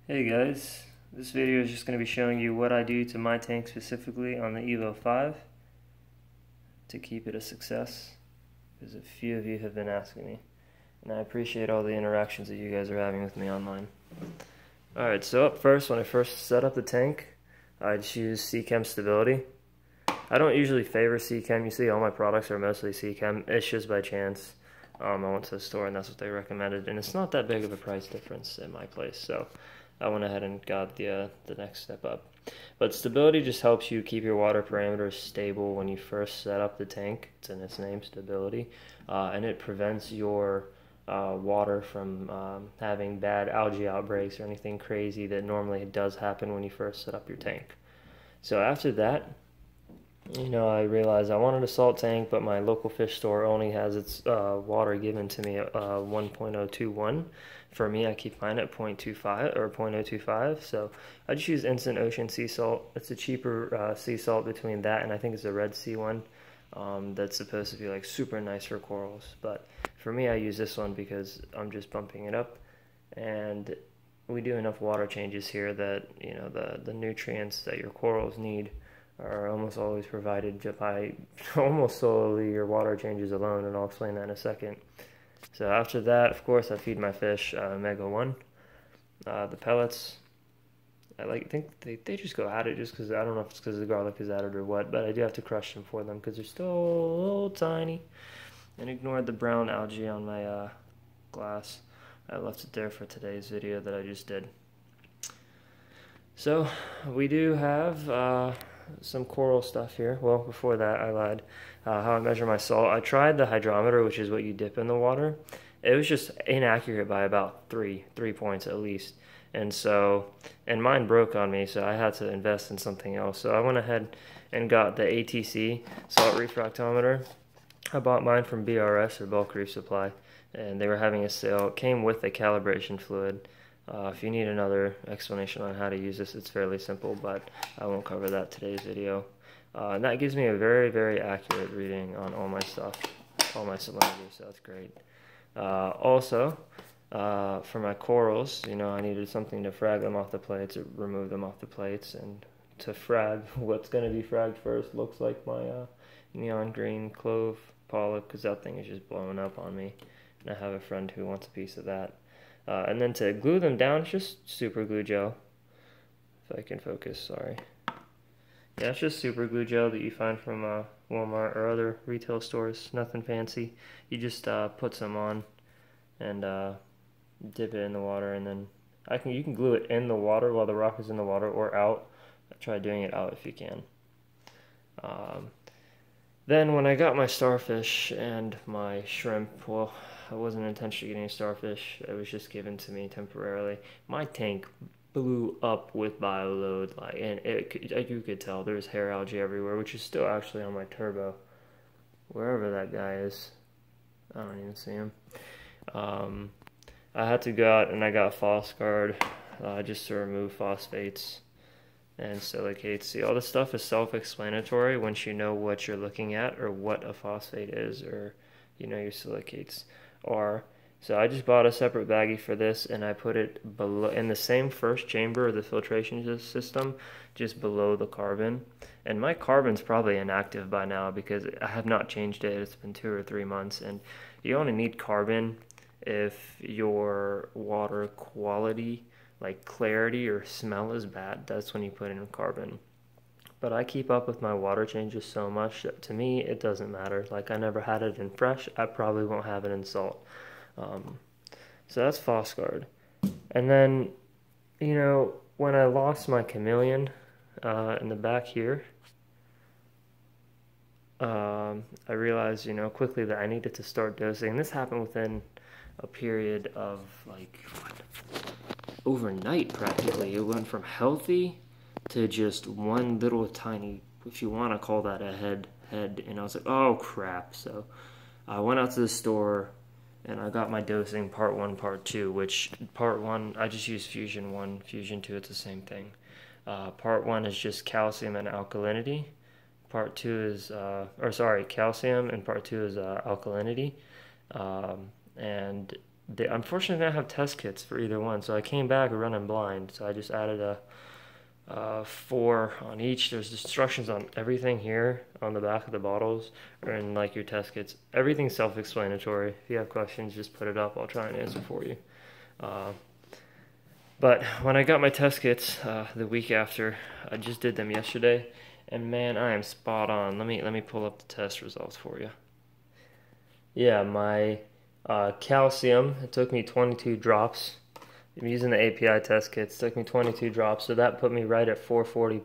Hey guys, this video is just going to be showing you what I do to my tank specifically on the Evo 5 to keep it a success, because a few of you have been asking me, and I appreciate all the interactions that you guys are having with me online. Alright, so up first, when I first set up the tank, I just use Seachem Stability. I don't usually favor Seachem. You see all my products are mostly Seachem. It's just by chance. I went to the store and that's what they recommended, and it's not that big of a price difference in my place, so I went ahead and got the next step up. But stability just helps you keep your water parameters stable when you first set up the tank. It's in its name, stability, and it prevents your water from having bad algae outbreaks or anything crazy that normally does happen when you first set up your tank. So after that, I realized I wanted a salt tank, but my local fish store only has its water given to me at 1.021. For me, I keep mine at 0.25 or 0.025, so I just use Instant Ocean sea salt. It's a cheaper sea salt between that and I think it's a Red Sea one that's supposed to be like super nice for corals. But for me, I use this one because I'm just bumping it up, and we do enough water changes here that the nutrients that your corals need are almost always provided by almost solely your water changes alone, and I'll explain that in a second. So after that, of course, I feed my fish Omega 1. The pellets, think they just go at it just because, I don't know if it's because the garlic is added or what, but I do have to crush them for them because they're still a little tiny. And ignore the brown algae on my glass. I left it there for today's video that I just did. So we do have some coral stuff here. Well, before that, I lied. How I measure my salt. I tried the hydrometer, which is what you dip in the water. It was just inaccurate by about three points at least. And mine broke on me, so I had to invest in something else. So I went ahead and got the ATC salt refractometer. I bought mine from BRS, or Bulk Reef Supply, and they were having a sale. It came with a calibration fluid. If you need another explanation on how to use this, it's fairly simple, but I won't cover that today's video. And that gives me a very, very accurate reading on all my stuff, all my salinity, so that's great. Also, for my corals, I needed something to frag them off the plates, or remove them off the plates, and to frag what's going to be fragged first looks like my neon green clove pollock, because that thing is just blowing up on me, and I have a friend who wants a piece of that. And then to glue them down, it's just super glue gel. If I can focus, sorry. Yeah, it's just super glue gel that you find from Walmart or other retail stores. Nothing fancy. You just put some on and dip it in the water, and then you can glue it in the water while the rock is in the water, or out. Try doing it out if you can. Then when I got my starfish and my shrimp, well, I wasn't intentionally getting a starfish. It was just given to me temporarily. My tank blew up with bioload, and you could tell there's hair algae everywhere, which is still actually on my turbo. Wherever that guy is, I don't even see him. I had to go out and I got Phosguard just to remove phosphates and silicates. See, all this stuff is self-explanatory once you know what you're looking at, or what a phosphate is, or your silicates are. So I just bought a separate baggie for this, and I put it below in the same first chamber of the filtration system, just below the carbon. And my carbon's probably inactive by now because I have not changed it. It's been 2 or 3 months, and you only need carbon if your water quality, like clarity or smell, is bad. That's when you put in carbon. But I keep up with my water changes so much that to me it doesn't matter. Like, I never had it in fresh, I probably won't have it in salt. So that's Phosguard. And then, when I lost my chameleon in the back here, I realized, quickly that I needed to start dosing. This happened within a period of overnight practically. It went from healthy to just one little tiny, if you want to call that a head, and I was like, oh crap. So I went out to the store and I got my dosing part 1, part 2, which part 1, I just use Fusion 1, Fusion 2, it's the same thing. Part 1 is just calcium and alkalinity. Part 2 is, calcium, and part 2 is alkalinity. And they unfortunately didn't have test kits for either one, so I came back running blind. So I just added a 4 on each. There's instructions on everything here on the back of the bottles or in like your test kits. Everything's self-explanatory. If you have questions, just put it up. I'll try and answer for you. But when I got my test kits the week after, I just did them yesterday, and man, I am spot on. Let me pull up the test results for you. Yeah, my calcium, it took me 22 drops. I'm using the API test kits. It took me 22 drops, so that put me right at 440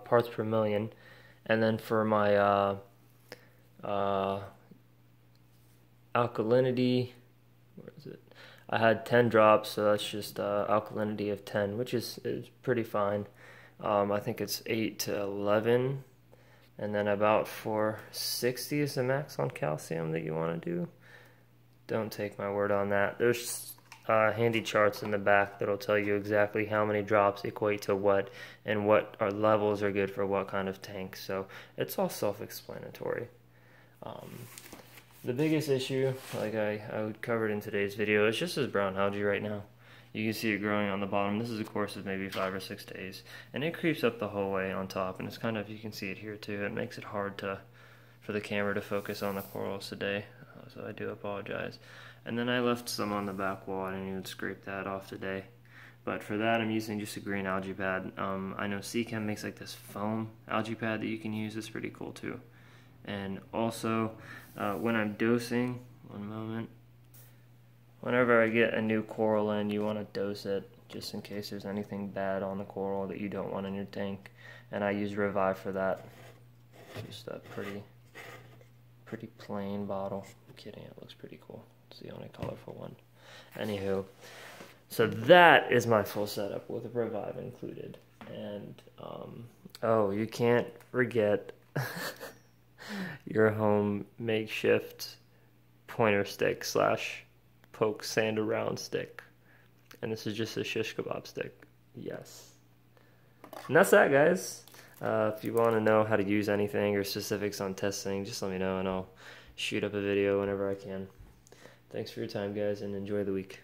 parts per million. And then for my alkalinity, where is it? I had 10 drops, so that's just alkalinity of 10, which is pretty fine. I think it's 8 to 11, and then about 460 is the max on calcium that you want to do. Don't take my word on that. There's handy charts in the back that'll tell you exactly how many drops equate to what and what our levels are good for what kind of tank. So it's all self-explanatory. The biggest issue, like I covered in today's video, is just this brown algae right now. You can see it growing on the bottom. This is a course of maybe 5 or 6 days, and it creeps up the whole way on top, and it's kind of, you can see it here too. It makes it hard for the camera to focus on the corals today, so I do apologize. And then I left some on the back wall. I didn't even scrape that off today. But for that, I'm using just a green algae pad. I know Seachem makes like this foam algae pad that you can use. It's pretty cool too. And also, when I'm dosing, one moment, whenever I get a new coral in, you want to dose it just in case there's anything bad on the coral that you don't want in your tank. And I use Revive for that. Just a pretty plain bottle. I'm kidding, it looks pretty cool. It's the only colorful one. Anywho, so that is my full setup with Revive included. And, oh, you can't forget your home makeshift pointer stick / poke sand around stick. And this is just a shish kebab stick. Yes. And that's that, guys. If you want to know how to use anything or specifics on testing, just let me know and I'll shoot up a video whenever I can. Thanks for your time, guys, and enjoy the week.